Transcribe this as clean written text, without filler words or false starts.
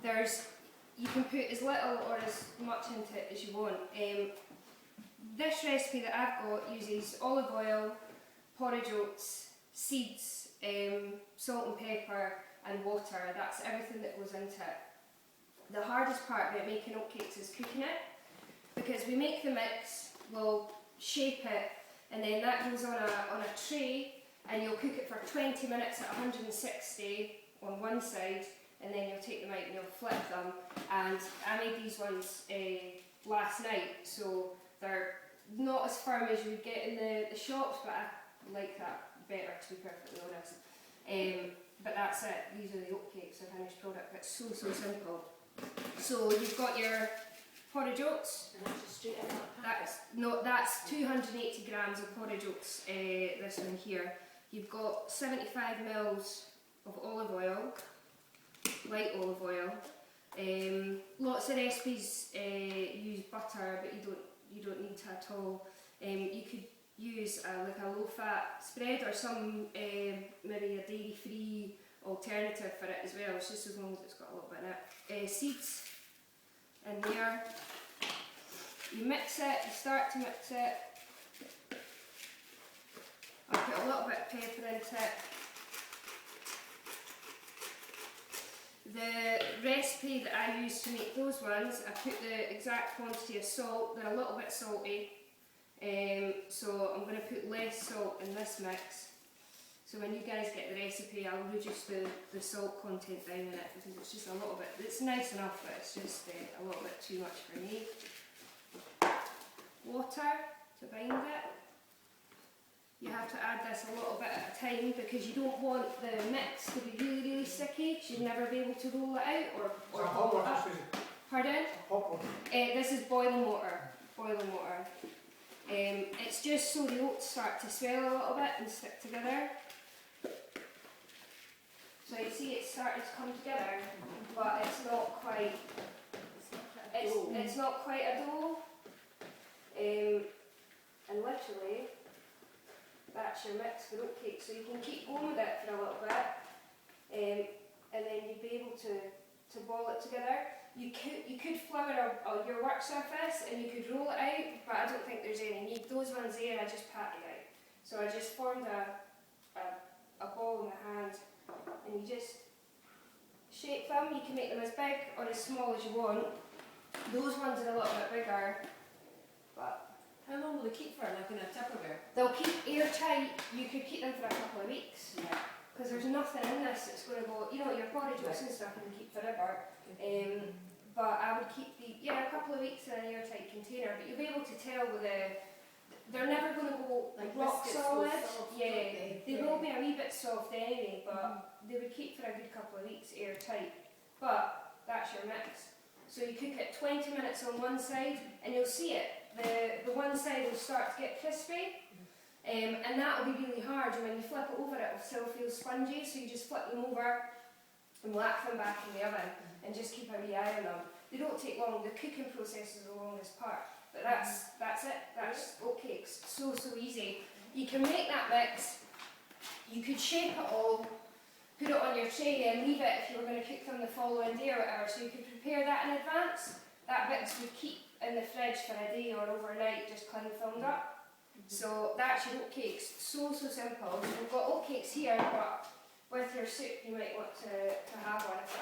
you can put as little or as much into it as you want. This recipe that I've got uses olive oil, porridge oats, seeds, salt and pepper and water. That's everything that goes into it. The hardest part about making oatcakes is cooking it, because we make the mix, we'll shape it, and then that goes on a tray, and you'll cook it for 20 minutes at 160 on one side, and then you'll take them out and you'll flip them. And I made these ones last night, so they're not as firm as you would get in the shops, but I like that better, to be perfectly honest. But that's it, these are the oatcakes, the finished product. It's so simple. So you've got your porridge oats. And that's just straight out of that packet. That's 280 grams of porridge oats, this one here. You've got 75 mils of olive oil, light olive oil. Lots of recipes use butter, but you don't need to at all. You could use like a low-fat spread, or some maybe a dairy-free alternative for it as well. It's just as long as it's got a little bit in it. Seeds in there. You mix it. You start to mix it. I'll put a little bit of pepper into it. The recipe that I use to make those ones, I put the exact quantity of salt. They're a little bit salty, so I'm going to put less salt in this mix. So when you guys get the recipe, I'll reduce the salt content down in it, because it's just a little bit, it's nice enough, but it's just a little bit too much for me. Water to bind it. You have to add this a little bit at a time, because you don't want the mix to be really sticky. You'd never be able to roll it out or hot roll it water, up. Suzi? Pardon? Hot water. This is boiling water. Boiling water. It's just so the oats start to swell a little bit and stick together. So you see it's starting to come together, but it's not quite. It's not quite a dough. And literally, that's your mix for oatcakes. So you can keep going with it for a little bit, and then you'd be able to ball it together. You could flour your work surface and you could roll it out, but I don't think there's any need. Those ones there, I just patted out. So I just formed a ball in my hand, and you just shape them. You can make them as big or as small as you want. Those ones are a little bit bigger, but How long will they keep for, like in a Tupperware? they'll keep airtight. You could keep them for a couple of weeks. Yeah. Because there's nothing in this that's going to go, you know, your porridge oats and stuff you can keep forever. But I would keep a couple of weeks in an airtight container, but you'll be able to tell with they're never going to go Like rock biscuits solid. go soft, Yeah, okay. they will be a wee bit soft anyway, but they would keep for a good couple of weeks airtight. But that's your mix. So you cook it 20 minutes on one side, and you'll see it. The one side will start to get crispy. And that will be really hard, and when you flip it over it will still feel spongy, so you just flip them over and whack them back in the oven and just keep a wee eye on them. They don't take long, the cooking process is the longest part, but that's it, that's oatcakes, so easy. You can make that mix, you could shape it all, put it on your tray and leave it if you were going to cook them the following day or whatever, so you could prepare that in advance. That mix would keep in the fridge for a day or overnight, just cling filmed up. So that's your oatcakes, so simple. We've got oatcakes here, but with your soup you might want to have one if